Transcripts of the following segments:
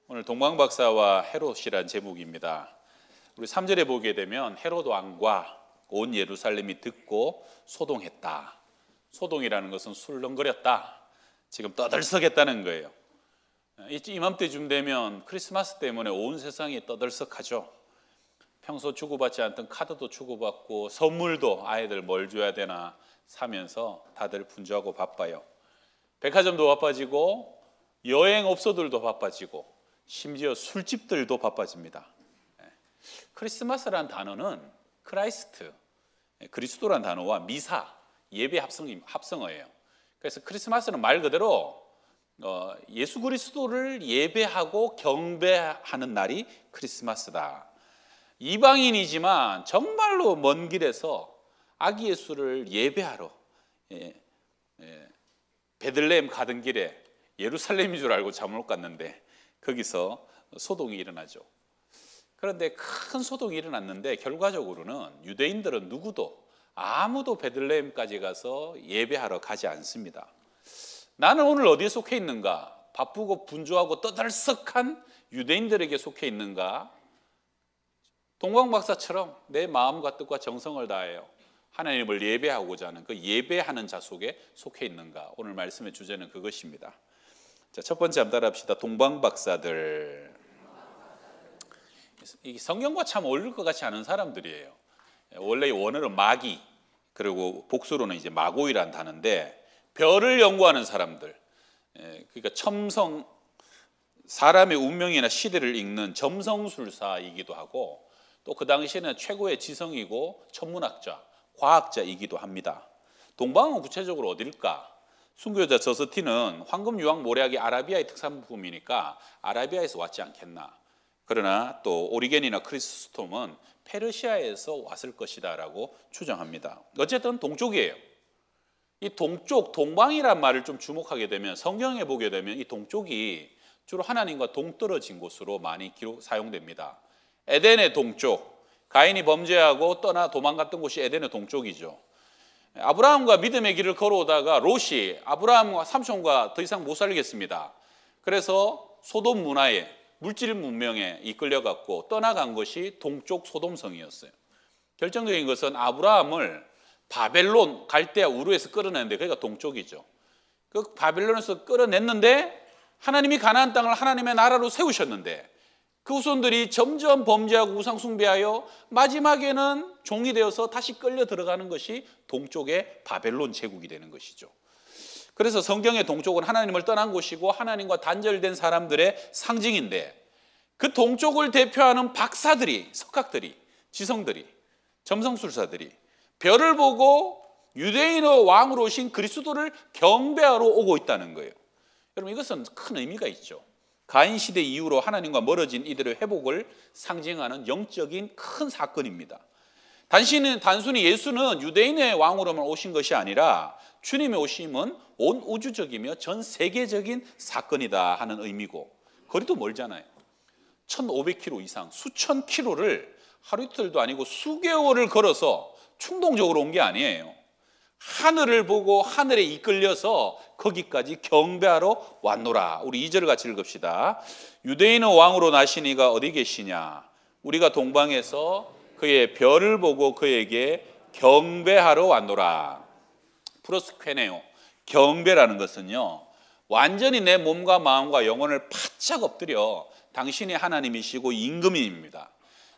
오늘 동방박사와 헤롯이란 제목입니다. 우리 3절에 보게 되면 헤롯 왕과 온 예루살렘이 듣고 소동했다. 소동이라는 것은 술렁거렸다. 지금 떠들썩했다는 거예요. 이맘때쯤 되면 크리스마스 때문에 온 세상이 떠들썩하죠. 평소 주고받지 않던 카드도 주고받고 선물도 아이들 뭘 줘야 되나 사면서 다들 분주하고 바빠요. 백화점도 바빠지고 여행업소들도 바빠지고 심지어 술집들도 바빠집니다. 크리스마스라는 단어는 크라이스트, 그리스도라는 단어와 미사, 예배 합성어예요. 그래서 크리스마스는 말 그대로 예수 그리스도를 예배하고 경배하는 날이 크리스마스다. 이방인이지만 정말로 먼 길에서 아기 예수를 예배하러 베들레헴 가던 길에 예루살렘인 줄 알고 잘못 갔는데 거기서 소동이 일어나죠. 그런데 큰 소동이 일어났는데 결과적으로는 유대인들은 아무도 베들레헴까지 가서 예배하러 가지 않습니다. 나는 오늘 어디에 속해 있는가? 바쁘고 분주하고 떠들썩한 유대인들에게 속해 있는가? 동방박사처럼 내 마음과 뜻과 정성을 다하여 하나님을 예배하고자 하는 그 예배하는 자 속에 속해 있는가? 오늘 말씀의 주제는 그것입니다. 자, 첫 번째 한번 따라합시다. 동방박사들. 이 성경과 참 어울릴 것 같지 않은 사람들이에요. 원래 원어는 마기, 그리고 복수로는 이제 마고이라는 단어인데 별을 연구하는 사람들. 그러니까 첨성, 사람의 운명이나 시대를 읽는 점성술사이기도 하고 또 그 당시에는 최고의 지성이고 천문학자, 과학자이기도 합니다. 동방은 구체적으로 어딜까? 순교자 저스틴은 황금 유황 모략이 아라비아의 특산품이니까 아라비아에서 왔지 않겠나. 그러나 또 오리겐이나 크리스토톰은 페르시아에서 왔을 것이다 라고 추정합니다. 어쨌든 동쪽이에요. 이 동쪽, 동방이란 말을 좀 주목하게 되면 성경에 보게 되면 이 동쪽이 주로 하나님과 동떨어진 곳으로 많이 사용됩니다. 에덴의 동쪽, 가인이 범죄하고 떠나 도망갔던 곳이 에덴의 동쪽이죠. 아브라함과 믿음의 길을 걸어오다가 롯이 아브라함과 삼손과 더 이상 못 살겠습니다. 그래서 소돔 문화에, 물질 문명에 이끌려갔고 떠나간 것이 동쪽 소돔성이었어요. 결정적인 것은 아브라함을 바벨론, 갈대아, 우르에서 끌어냈는데 그러니까 동쪽이죠. 그 바벨론에서 끌어냈는데 하나님이 가나안 땅을 하나님의 나라로 세우셨는데 그 후손들이 점점 범죄하고 우상 숭배하여 마지막에는 종이 되어서 다시 끌려 들어가는 것이 동쪽의 바벨론 제국이 되는 것이죠. 그래서 성경의 동쪽은 하나님을 떠난 곳이고 하나님과 단절된 사람들의 상징인데 그 동쪽을 대표하는 박사들이, 석학들이, 지성들이, 점성술사들이 별을 보고 유대인의 왕으로 오신 그리스도를 경배하러 오고 있다는 거예요. 여러분 이것은 큰 의미가 있죠. 가인 시대 이후로 하나님과 멀어진 이들의 회복을 상징하는 영적인 큰 사건입니다. 단순히 예수는 유대인의 왕으로만 오신 것이 아니라 주님의 오심은 온 우주적이며 전 세계적인 사건이다 하는 의미고 거리도 멀잖아요. 1500km 이상, 수천 킬로를 하루 이틀도 아니고 수개월을 걸어서 충동적으로 온 게 아니에요. 하늘을 보고 하늘에 이끌려서 거기까지 경배하러 왔노라. 우리 2절을 같이 읽읍시다. 유대인의 왕으로 나신 이가 어디 계시냐? 우리가 동방에서 그의 별을 보고 그에게 경배하러 왔노라. 프로스퀘네오, 경배라는 것은요 완전히 내 몸과 마음과 영혼을 바짝 엎드려 당신이 하나님이시고 임금님입니다.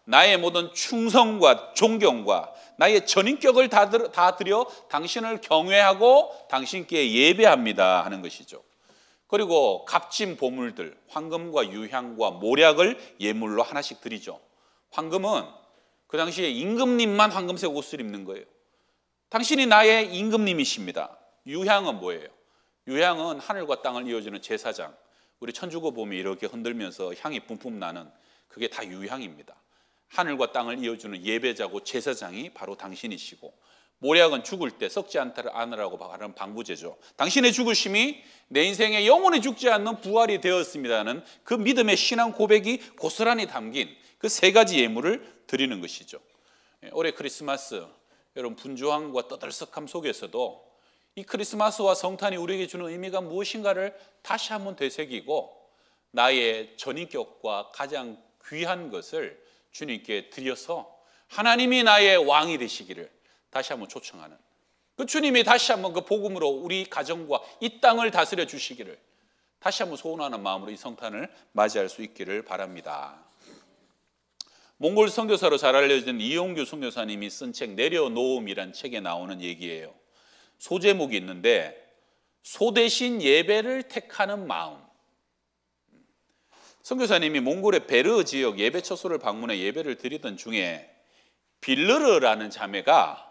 나의 모든 충성과 존경과 나의 전인격을 다 드려 당신을 경외하고 당신께 예배합니다 하는 것이죠. 그리고 값진 보물들, 황금과 유향과 모략을 예물로 하나씩 드리죠. 황금은 그 당시에 임금님만 황금색 옷을 입는 거예요. 당신이 나의 임금님이십니다. 유향은 뭐예요? 유향은 하늘과 땅을 이어주는 제사장. 우리 천주교 보면 이렇게 흔들면서 향이 뿜뿜 나는 그게 다 유향입니다. 하늘과 땅을 이어주는 예배자고 제사장이 바로 당신이시고 모략은 죽을 때 썩지 않으라고 하는 방부제죠. 당신의 죽으심이 내 인생의 영원히 죽지 않는 부활이 되었습니다는 그 믿음의 신앙 고백이 고스란히 담긴 그 세 가지 예물을 드리는 것이죠. 올해 크리스마스 여러분 분주함과 떠들썩함 속에서도 이 크리스마스와 성탄이 우리에게 주는 의미가 무엇인가를 다시 한번 되새기고 나의 전인격과 가장 귀한 것을 주님께 드려서 하나님이 나의 왕이 되시기를 다시 한번 초청하는, 그 주님이 다시 한번 그 복음으로 우리 가정과 이 땅을 다스려 주시기를 다시 한번 소원하는 마음으로 이 성탄을 맞이할 수 있기를 바랍니다. 몽골 선교사로 잘 알려진 이용규 선교사님이 쓴 책 내려놓음이란 책에 나오는 얘기예요. 소제목이 있는데 소 대신 예배를 택하는 마음. 선교사님이 몽골의 베르 지역 예배 처소를 방문해 예배를 드리던 중에 빌르르라는 자매가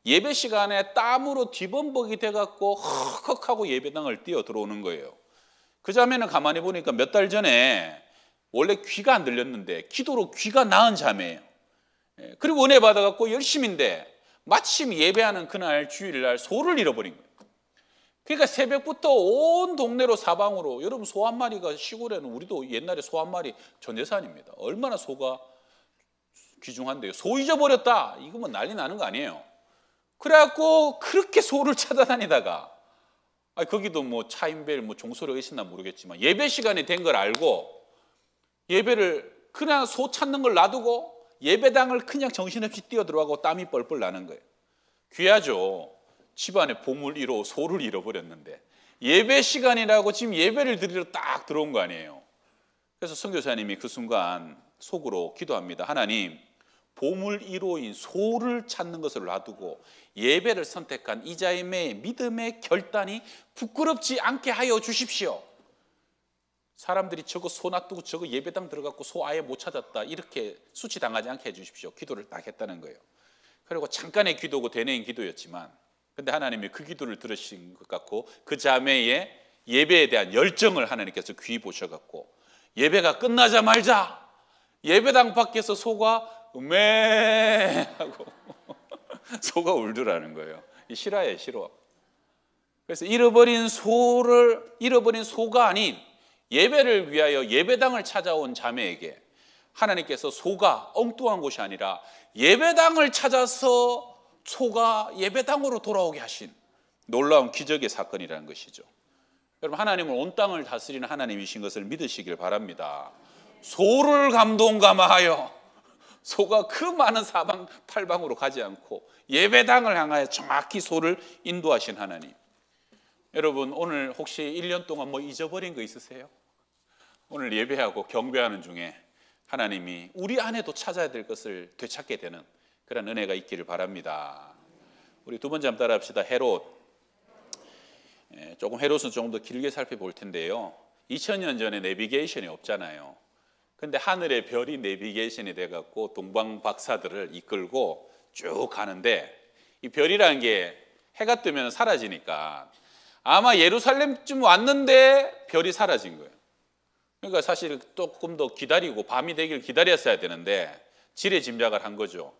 예배 시간에 땀으로 뒤범벅이 돼갖고 헉헉하고 예배당을 뛰어 들어오는 거예요. 그 자매는 가만히 보니까 몇 달 전에 원래 귀가 안 들렸는데 기도로 귀가 나은 자매예요. 그리고 은혜 받아갖고 열심인데 마침 예배하는 그날 주일날 소를 잃어버린 거예요. 그러니까 새벽부터 온 동네로 사방으로, 여러분 소 한 마리가 시골에는, 우리도 옛날에 소 한 마리 전 재산입니다. 얼마나 소가 귀중한데요. 소 잊어버렸다 이거면 난리 나는 거 아니에요. 그래갖고 그렇게 소를 찾아다니다가, 거기도 뭐 차인벨 뭐 종소리가 있었나 모르겠지만 예배 시간이 된 걸 알고 예배를 그냥 소 찾는 걸 놔두고 예배당을 그냥 정신없이 뛰어들어가고 땀이 뻘뻘 나는 거예요. 귀하죠. 집안에 보물 1호 소를 잃어버렸는데 예배 시간이라고 지금 예배를 드리러 딱 들어온 거 아니에요. 그래서 선교사님이 그 순간 속으로 기도합니다. 하나님, 보물 1호인 소를 찾는 것을 놔두고 예배를 선택한 이 자매의 믿음의 결단이 부끄럽지 않게 하여 주십시오. 사람들이 저거 소 놔두고 저거 예배당 들어갔고 소 아예 못 찾았다 이렇게 수치당하지 않게 해주십시오. 기도를 딱 했다는 거예요. 그리고 잠깐의 기도고 대뇌인 기도였지만, 근데 하나님이 그 기도를 들으신 것 같고 그 자매의 예배에 대한 열정을 하나님께서 귀히 보셔갖고 예배가 끝나자마자 예배당 밖에서 소가 매 하고 소가 울더라는 거예요. 이 실화예요, 실화. 그래서 잃어버린 소가 아닌 예배를 위하여 예배당을 찾아온 자매에게 하나님께서 소가 엉뚱한 곳이 아니라 예배당을 찾아서 소가 예배당으로 돌아오게 하신 놀라운 기적의 사건이라는 것이죠. 여러분, 하나님은 온 땅을 다스리는 하나님이신 것을 믿으시길 바랍니다. 소를 감동감화하여 소가 그 많은 사방팔방으로 가지 않고 예배당을 향하여 정확히 소를 인도하신 하나님. 여러분, 오늘 혹시 1년 동안 뭐 잊어버린 거 있으세요? 오늘 예배하고 경배하는 중에 하나님이 우리 안에도 찾아야 될 것을 되찾게 되는 그런 은혜가 있기를 바랍니다. 우리 두 번째 한번 따라 합시다. 헤롯. 조금 헤롯은 조금 더 길게 살펴볼 텐데요. 2000년 전에 내비게이션이 없잖아요. 근데 하늘의 별이 내비게이션이 돼갖고 동방 박사들을 이끌고 쭉 가는데, 이 별이라는 게 해가 뜨면 사라지니까 아마 예루살렘쯤 왔는데 별이 사라진 거예요. 그러니까 사실 조금 더 기다리고 밤이 되길 기다렸어야 되는데 지레짐작을 한 거죠.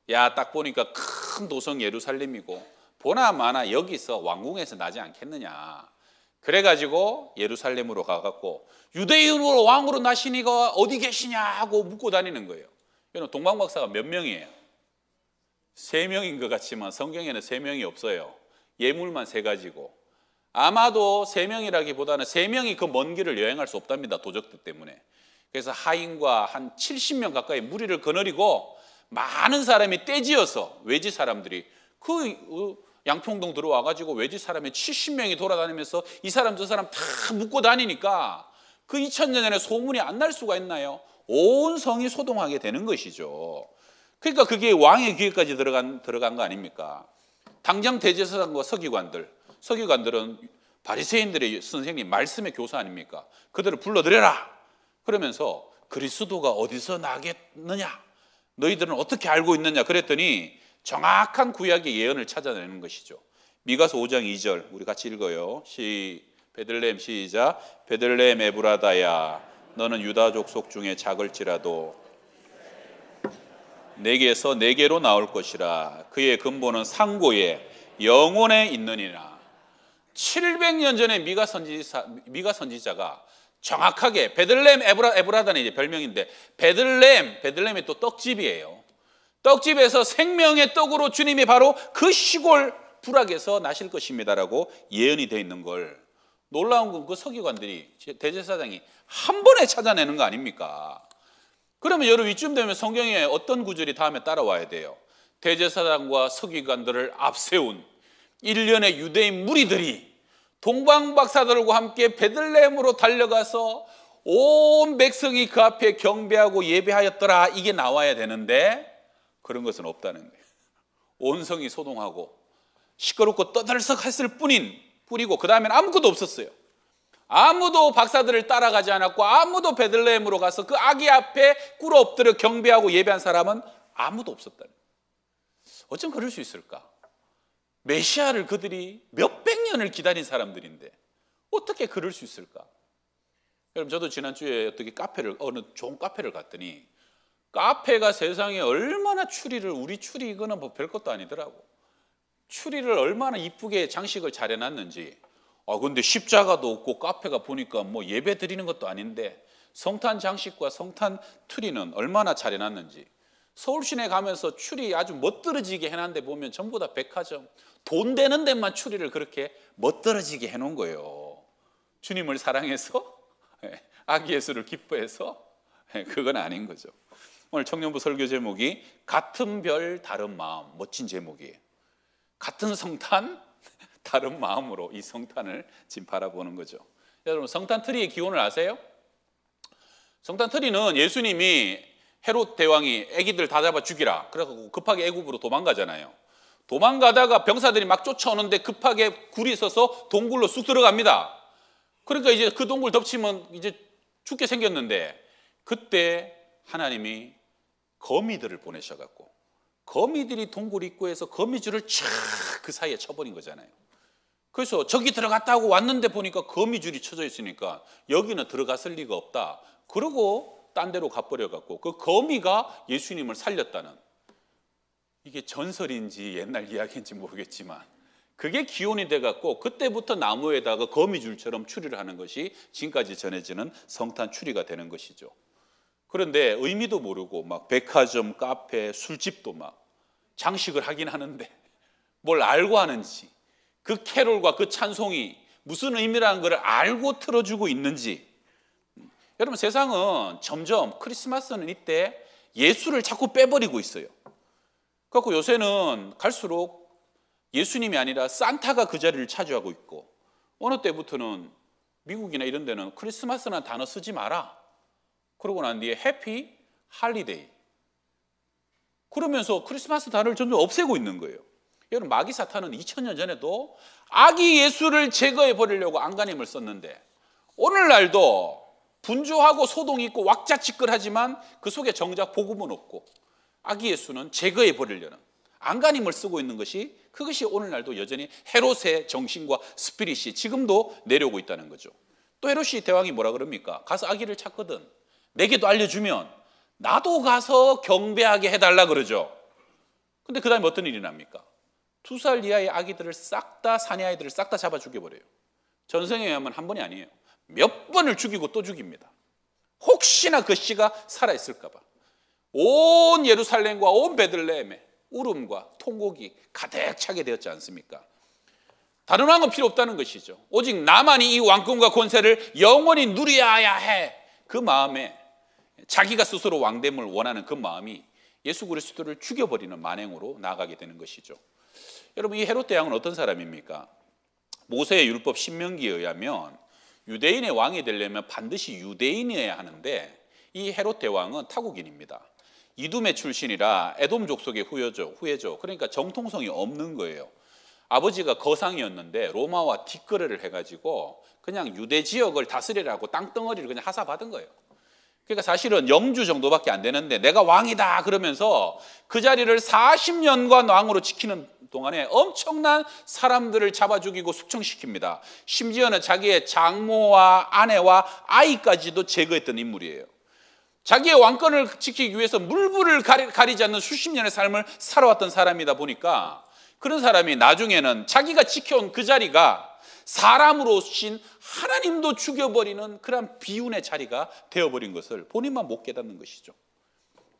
야, 딱 보니까 큰 도성 예루살렘이고 보나마나 여기서 왕궁에서 나지 않겠느냐. 그래가지고 예루살렘으로 가갖고 유대인으로 왕으로 나시니가 어디 계시냐 하고 묻고 다니는 거예요. 여러분, 동방박사가 몇 명이에요? 3명인 것 같지만 성경에는 3명이 없어요. 예물만 3가지고. 아마도 3명이라기보다는 3명이 그 먼 길을 여행할 수 없답니다. 도적들 때문에. 그래서 하인과 한 70명 가까이 무리를 거느리고 많은 사람이 떼지어서 외지 사람들이 그 양평동 들어와가지고 외지 사람이 70명이 돌아다니면서 이 사람 저 사람 다 묶고 다니니까 그 2000년 전에 소문이 안 날 수가 있나요? 온 성이 소동하게 되는 것이죠. 그러니까 그게 왕의 귀에까지 들어간 거 아닙니까? 당장 대제사장과 서기관들은 바리새인들의 선생님 말씀의 교사 아닙니까? 그들을 불러들여라. 그러면서 그리스도가 어디서 나겠느냐? 너희들은 어떻게 알고 있느냐? 그랬더니 정확한 구약의 예언을 찾아내는 것이죠. 미가서 5장 2절 우리 같이 읽어요. 베들레헴 시작. 베들레헴 에브라다야, 너는 유다 족속 중에 작을지라도 내게서 내게로 나올 것이라. 그의 근본은 상고에 영혼에 있느니라. 700년 전에 미가 선지자가 정확하게 베들레헴 에브라다는 이제 별명인데 베들레헴이 또 떡집이에요. 떡집에서 생명의 떡으로 주님이 바로 그 시골 부락에서 나실 것입니다라고 예언이 되어 있는 걸, 놀라운 건 그 서기관들이 대제사장이 한 번에 찾아내는 거 아닙니까? 그러면 여러분 이쯤 되면 성경에 어떤 구절이 다음에 따라와야 돼요? 대제사장과 서기관들을 앞세운 일련의 유대인 무리들이 동방박사들과 함께 베들레헴으로 달려가서 온 백성이 그 앞에 경배하고 예배하였더라, 이게 나와야 되는데 그런 것은 없다는 거예요. 온 성이 소동하고 시끄럽고 떠들썩했을 뿐이고 그 다음에는 아무것도 없었어요. 아무도 박사들을 따라가지 않았고 아무도 베들레헴으로 가서 그 아기 앞에 꿇어 엎드려 경배하고 예배한 사람은 아무도 없었다는 거예요. 어쩜 그럴 수 있을까? 메시아를 그들이 몇백 년을 기다린 사람들인데 어떻게 그럴 수 있을까? 여러분, 저도 지난주에 어떻게 어느 좋은 카페를 갔더니 카페가 세상에 얼마나 우리 추리 이거는 뭐 별것도 아니더라고. 추리를 얼마나 이쁘게 장식을 잘 해놨는지. 근데 십자가도 없고 카페가 보니까 뭐 예배 드리는 것도 아닌데 성탄 장식과 성탄 트리는 얼마나 잘 해놨는지. 서울 시내 가면서 추리 아주 멋들어지게 해놨는데 보면 전부 다 백화점, 돈 되는 데만 추리를 그렇게 멋들어지게 해놓은 거예요. 주님을 사랑해서? 아기 예수를 기뻐해서? 그건 아닌 거죠. 오늘 청년부 설교 제목이 같은 별 다른 마음, 멋진 제목이에요. 같은 성탄 다른 마음으로 이 성탄을 지금 바라보는 거죠. 여러분, 성탄 트리의 기원을 아세요? 성탄 트리는 예수님이 헤롯 대왕이 아기들 다 잡아 죽이라 그래서 급하게 애굽으로 도망가잖아요. 도망가다가 병사들이 막 쫓아오는데 급하게 굴이 서서 동굴로 쑥 들어갑니다. 그러니까 이제 그 동굴 덮치면 이제 죽게 생겼는데 그때 하나님이 거미들을 보내셔갖고 거미들이 동굴 입구에서 거미줄을 촥 그 사이에 쳐버린 거잖아요. 그래서 저기 들어갔다고 왔는데 보니까 거미줄이 쳐져 있으니까 여기는 들어갔을 리가 없다. 그러고 딴 데로 가버려갖고 그 거미가 예수님을 살렸다는, 이게 전설인지 옛날 이야기인지 모르겠지만 그게 기원이 돼갖고 그때부터 나무에다가 거미줄처럼 추리를 하는 것이 지금까지 전해지는 성탄 추리가 되는 것이죠. 그런데 의미도 모르고 막 백화점, 카페, 술집도 막 장식을 하긴 하는데 뭘 알고 하는지, 그 캐롤과 그 찬송이 무슨 의미라는 걸 알고 틀어주고 있는지. 여러분, 세상은 점점 크리스마스는 이때 예수를 자꾸 빼버리고 있어요. 그래서 요새는 갈수록 예수님이 아니라 산타가 그 자리를 차지하고 있고, 어느 때부터는 미국이나 이런 데는 크리스마스라는 단어 쓰지 마라, 그러고 난 뒤에 해피 할리데이, 그러면서 크리스마스 단어를 점점 없애고 있는 거예요. 여러분, 마귀 사탄은 2000년 전에도 아기 예수를 제거해 버리려고 안간힘을 썼는데 오늘날도 분주하고 소동이 있고 왁자지껄하지만 그 속에 정작 복음은 없고 아기 예수는 제거해 버리려는 안간힘을 쓰고 있는 것이, 그것이 오늘날도 여전히 헤롯의 정신과 스피릿이 지금도 내려오고 있다는 거죠. 또 헤롯이 대왕이 뭐라 그럽니까? 가서 아기를 찾거든 내게도 알려주면 나도 가서 경배하게 해달라 그러죠. 근데 그 다음에 어떤 일이 납니까? 2살 이하의 아기들을 싹 다, 사내 아이들을 싹 다 잡아 죽여버려요. 전생에 의하면 한 번이 아니에요. 몇 번을 죽이고 또 죽입니다. 혹시나 그 씨가 살아있을까 봐. 온 예루살렘과 온 베들레헴에 울음과 통곡이 가득 차게 되었지 않습니까? 다른 왕은 필요 없다는 것이죠. 오직 나만이 이 왕권과 권세를 영원히 누려야 해. 그 마음에, 자기가 스스로 왕됨을 원하는 그 마음이 예수 그리스도를 죽여버리는 만행으로 나아가게 되는 것이죠. 여러분, 이 헤롯 대왕은 어떤 사람입니까? 모세의 율법 신명기에 의하면 유대인의 왕이 되려면 반드시 유대인이어야 하는데 이 헤롯 대왕은 타국인입니다. 이두메 출신이라 에돔 족속의 후예죠. 그러니까 정통성이 없는 거예요. 아버지가 거상이었는데 로마와 뒷거래를 해가지고 그냥 유대 지역을 다스리라고 땅덩어리를 그냥 하사받은 거예요. 그러니까 사실은 영주 정도밖에 안 되는데 내가 왕이다 그러면서 그 자리를 40년간 왕으로 지키는 동안에 엄청난 사람들을 잡아 죽이고 숙청시킵니다. 심지어는 자기의 장모와 아내와 아이까지도 제거했던 인물이에요. 자기의 왕권을 지키기 위해서 물불을 가리지 않는 수십 년의 삶을 살아왔던 사람이다 보니까 그런 사람이 나중에는 자기가 지켜온 그 자리가 사람으로 오신 하나님도 죽여버리는 그런 비운의 자리가 되어버린 것을 본인만 못 깨닫는 것이죠.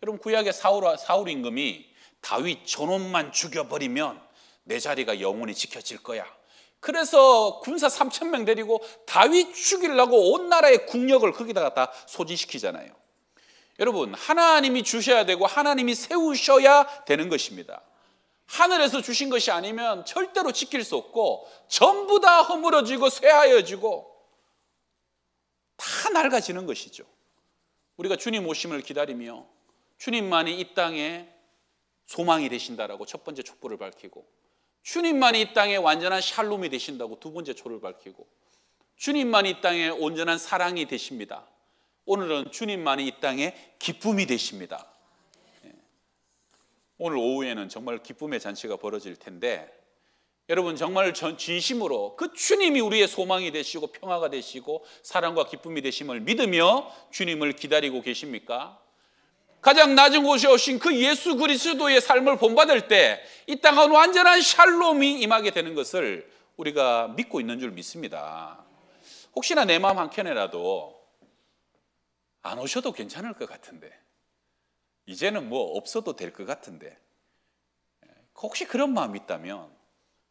여러분, 구약의 사울 임금이 다윗 저놈만 죽여버리면 내 자리가 영원히 지켜질 거야, 그래서 군사 3,000명 데리고 다윗 죽이려고 온 나라의 국력을 거기다가 다 소진시키잖아요. 여러분, 하나님이 주셔야 되고 하나님이 세우셔야 되는 것입니다. 하늘에서 주신 것이 아니면 절대로 지킬 수 없고 전부 다 허물어지고 쇠하여지고 다 낡아지는 것이죠. 우리가 주님 오심을 기다리며 주님만이 이 땅에 소망이 되신다라고 첫 번째 촛불을 밝히고, 주님만이 이 땅에 완전한 샬롬이 되신다고 두 번째 초를 밝히고, 주님만이 이 땅에 온전한 사랑이 되십니다. 오늘은 주님만이 이 땅에 기쁨이 되십니다. 오늘 오후에는 정말 기쁨의 잔치가 벌어질 텐데, 여러분 정말 진심으로 그 주님이 우리의 소망이 되시고 평화가 되시고 사랑과 기쁨이 되심을 믿으며 주님을 기다리고 계십니까? 가장 낮은 곳에 오신 그 예수 그리스도의 삶을 본받을 때 이 땅은 완전한 샬롬이 임하게 되는 것을 우리가 믿고 있는 줄 믿습니다. 혹시나 내 마음 한켠에라도 안 오셔도 괜찮을 것 같은데, 이제는 뭐 없어도 될 것 같은데, 혹시 그런 마음이 있다면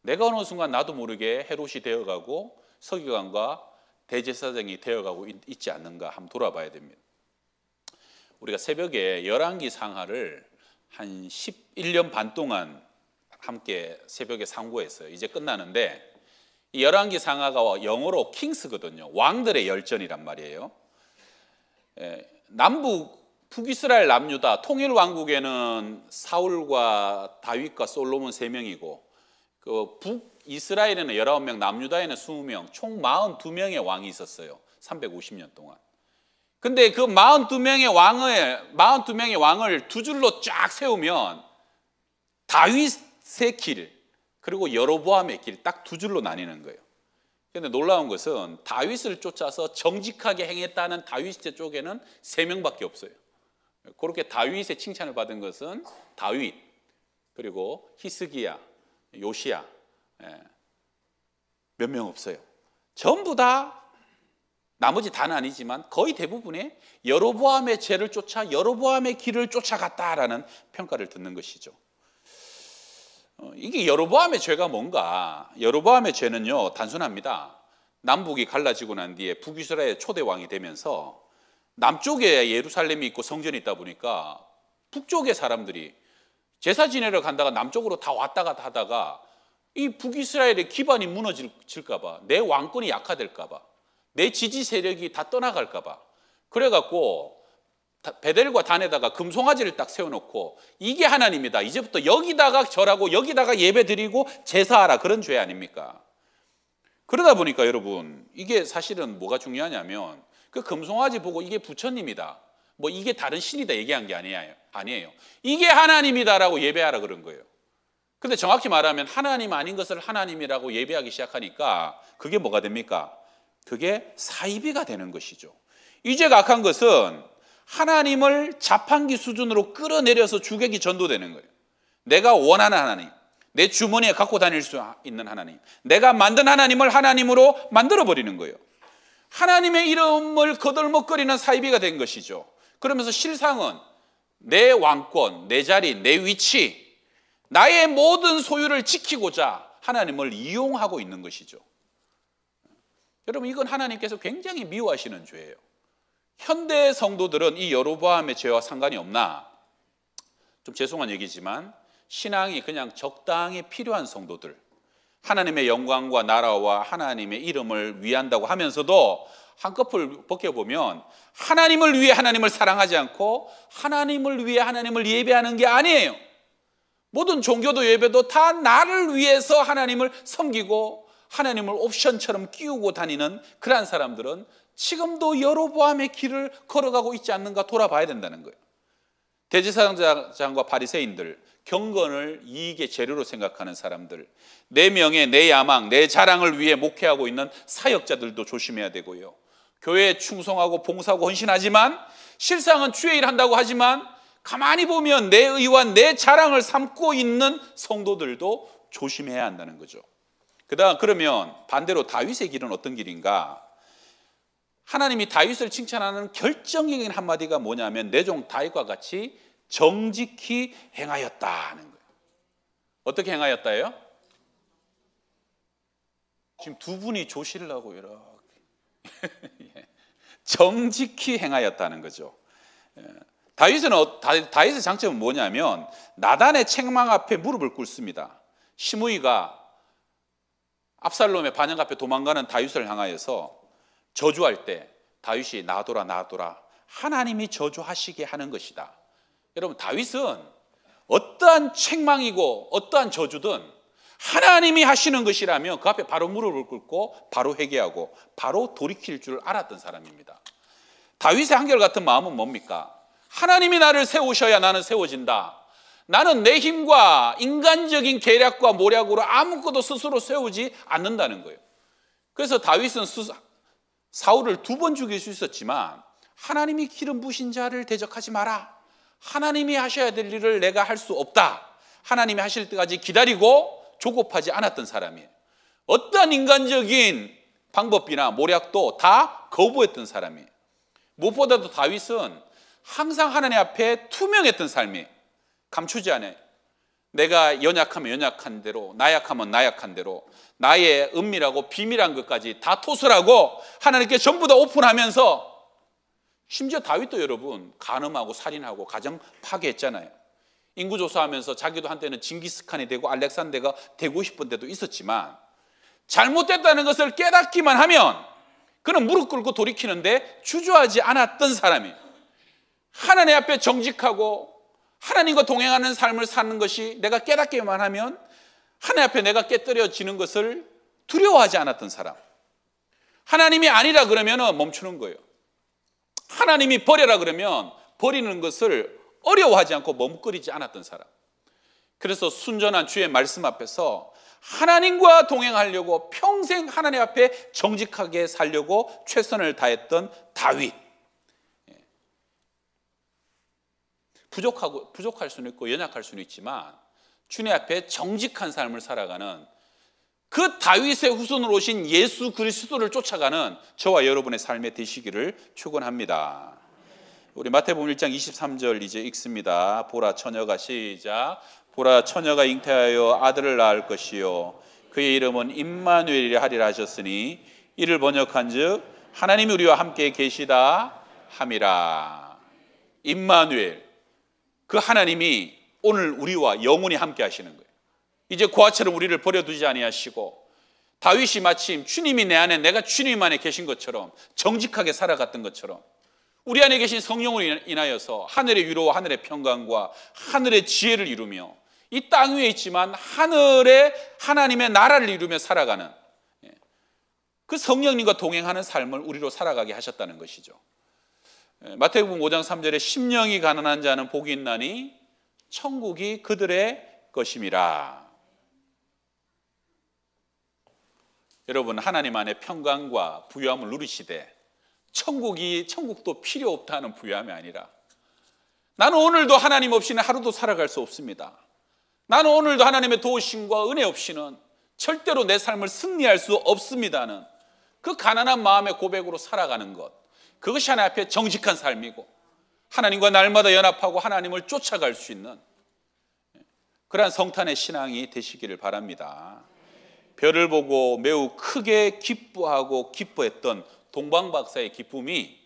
내가 어느 순간 나도 모르게 헤롯이 되어가고 서기관과 대제사장이 되어가고 있지 않는가 한번 돌아봐야 됩니다. 우리가 새벽에 열왕기 상하를 한 11년 반 동안 함께 새벽에 상고했어요. 이제 끝나는데, 이 열왕기 상하가 영어로 킹스거든요. 왕들의 열전이란 말이에요. 북이스라엘 남유다 통일 왕국에는 사울과 다윗과 솔로몬 3명이고, 그 북이스라엘에는 19명, 남유다에는 20명, 총 42명의 왕이 있었어요. 350년 동안. 근데 그 42명의 왕을 두 줄로 쫙 세우면 다윗의 길 그리고 여로보암의 길 딱 두 줄로 나뉘는 거예요. 그런데 놀라운 것은 다윗을 쫓아서 정직하게 행했다는 다윗의 쪽에는 3명밖에 없어요. 그렇게 다윗의 칭찬을 받은 것은 다윗, 그리고 히스기야, 요시야, 몇 명 없어요. 전부 다, 나머지 다는 아니지만 거의 대부분의 여로보암의 죄를 쫓아 여로보암의 길을 쫓아갔다라는 평가를 듣는 것이죠. 이게 여로보암의 죄가 뭔가? 여로보암의 죄는요 단순합니다. 남북이 갈라지고 난 뒤에 북이스라엘 초대 왕이 되면서 남쪽에 예루살렘이 있고 성전이 있다 보니까 북쪽의 사람들이 제사 지내러 간다가 남쪽으로 다 왔다 갔다 하다가 이 북이스라엘의 기반이 무너질까 봐, 내 왕권이 약화될까 봐, 내 지지 세력이 다 떠나갈까 봐, 그래갖고 베델과 단에다가 금송아지를 딱 세워놓고 이게 하나님이다, 이제부터 여기다가 절하고 여기다가 예배 드리고 제사하라, 그런 죄 아닙니까? 그러다 보니까 여러분, 이게 사실은 뭐가 중요하냐면 그 금송아지 보고 이게 부처님이다, 뭐 이게 다른 신이다 얘기한 게 아니에요. 이게 하나님이다라고 예배하라 그런 거예요. 근데 정확히 말하면 하나님 아닌 것을 하나님이라고 예배하기 시작하니까 그게 뭐가 됩니까? 그게 사이비가 되는 것이죠. 이 죄가 악한 것은 하나님을 자판기 수준으로 끌어내려서 주객이 전도되는 거예요. 내가 원하는 하나님, 내 주머니에 갖고 다닐 수 있는 하나님, 내가 만든 하나님을 하나님으로 만들어버리는 거예요. 하나님의 이름을 거들먹거리는 사이비가 된 것이죠. 그러면서 실상은 내 왕권, 내 자리, 내 위치, 나의 모든 소유를 지키고자 하나님을 이용하고 있는 것이죠. 여러분, 이건 하나님께서 굉장히 미워하시는 죄예요. 현대 성도들은 이 여로보암의 죄와 상관이 없나? 좀 죄송한 얘기지만 신앙이 그냥 적당히 필요한 성도들, 하나님의 영광과 나라와 하나님의 이름을 위한다고 하면서도 한꺼풀 벗겨보면 하나님을 위해 하나님을 사랑하지 않고 하나님을 위해 하나님을 예배하는 게 아니에요. 모든 종교도 예배도 다 나를 위해서 하나님을 섬기고 하나님을 옵션처럼 끼우고 다니는 그러한 사람들은 지금도 여로보암의 길을 걸어가고 있지 않는가 돌아봐야 된다는 거예요. 대제사장과 바리새인들, 경건을 이익의 재료로 생각하는 사람들, 내 명예, 내 야망, 내 자랑을 위해 목회하고 있는 사역자들도 조심해야 되고요. 교회에 충성하고 봉사하고 헌신하지만 실상은 주의 일 한다고 하지만 가만히 보면 내 의와 내 자랑을 삼고 있는 성도들도 조심해야 한다는 거죠. 그러면 반대로 다윗의 길은 어떤 길인가? 하나님이 다윗을 칭찬하는 결정적인 한마디가 뭐냐면 내 종 다윗과 같이 정직히 행하였다는 거예요. 어떻게 행하였다예요? 지금 두 분이 조시려고 이렇게 정직히 행하였다는 거죠. 다윗의 장점은 뭐냐면 나단의 책망 앞에 무릎을 꿇습니다. 시므이가 압살롬의 반역 앞에 도망가는 다윗을 향하여서 저주할 때 다윗이 놔둬라 놔둬라, 하나님이 저주하시게 하는 것이다. 여러분, 다윗은 어떠한 책망이고 어떠한 저주든 하나님이 하시는 것이라면 그 앞에 바로 무릎을 꿇고 바로 회개하고 바로 돌이킬 줄 알았던 사람입니다. 다윗의 한결같은 마음은 뭡니까? 하나님이 나를 세우셔야 나는 세워진다. 나는 내 힘과 인간적인 계략과 모략으로 아무것도 스스로 세우지 않는다는 거예요. 그래서 다윗은 사울을 2번 죽일 수 있었지만 하나님이 기름 부으신 자를 대적하지 마라. 하나님이 하셔야 될 일을 내가 할 수 없다. 하나님이 하실 때까지 기다리고 조급하지 않았던 사람이에요. 어떠한 인간적인 방법이나 모략도 다 거부했던 사람이에요. 무엇보다도 다윗은 항상 하나님 앞에 투명했던 삶이에요. 감추지 않아요. 내가 연약하면 연약한 대로, 나약하면 나약한 대로, 나의 은밀하고 비밀한 것까지 다 토설하고 하나님께 전부 다 오픈하면서, 심지어 다윗도 여러분 간음하고 살인하고 가정 파괴했잖아요. 인구조사하면서 자기도 한때는 징기스칸이 되고 알렉산더가 되고 싶은 데도 있었지만 잘못됐다는 것을 깨닫기만 하면 그는 무릎 꿇고 돌이키는데 주저하지 않았던 사람이에요. 하나님 앞에 정직하고 하나님과 동행하는 삶을 사는 것이 내가 깨닫기만 하면 하나님 앞에 내가 깨뜨려지는 것을 두려워하지 않았던 사람. 하나님이 아니라 그러면 멈추는 거예요. 하나님이 버려라 그러면 버리는 것을 어려워하지 않고 머뭇거리지 않았던 사람. 그래서 순전한 주의 말씀 앞에서 하나님과 동행하려고 평생 하나님 앞에 정직하게 살려고 최선을 다했던 다윗. 부족할 수는 있고 연약할 수는 있지만 주님 앞에 정직한 삶을 살아가는 그 다윗의 후손으로 오신 예수 그리스도를 쫓아가는 저와 여러분의 삶에 되시기를 축원합니다. 우리 마태복음 1장 23절 이제 읽습니다. 보라 처녀가, 시작. 보라 처녀가 잉태하여 아들을 낳을 것이요 그의 이름은 임마누엘이라 하리라 하셨으니 이를 번역한즉 하나님이 우리와 함께 계시다 함이라. 임마누엘, 그 하나님이 오늘 우리와 영원히 함께 하시는 거예요. 이제 고아처럼 우리를 버려두지 아니하시고 다윗이 마침 주님이 내 안에, 내가 주님 안에 계신 것처럼 정직하게 살아갔던 것처럼 우리 안에 계신 성령을 인하여서 하늘의 위로와 하늘의 평강과 하늘의 지혜를 이루며 이 땅 위에 있지만 하늘의 하나님의 나라를 이루며 살아가는 그 성령님과 동행하는 삶을 우리로 살아가게 하셨다는 것이죠. 마태복음 5장 3절에 심령이 가난한 자는 복이 있나니 천국이 그들의 것임이라. 여러분, 하나님 안에 평강과 부유함을 누리시되 천국도 필요 없다는 부유함이 아니라 나는 오늘도 하나님 없이는 하루도 살아갈 수 없습니다. 나는 오늘도 하나님의 도우심과 은혜 없이는 절대로 내 삶을 승리할 수 없습니다는 그 가난한 마음의 고백으로 살아가는 것, 그것이 하나님 앞에 정직한 삶이고 하나님과 날마다 연합하고 하나님을 쫓아갈 수 있는 그러한 성탄의 신앙이 되시기를 바랍니다. 별을 보고 매우 크게 기뻐하고 기뻐했던 동방박사의 기쁨이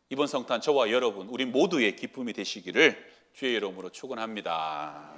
이번 성탄 저와 여러분 우리 모두의 기쁨이 되시기를 주의 이름으로 축원합니다.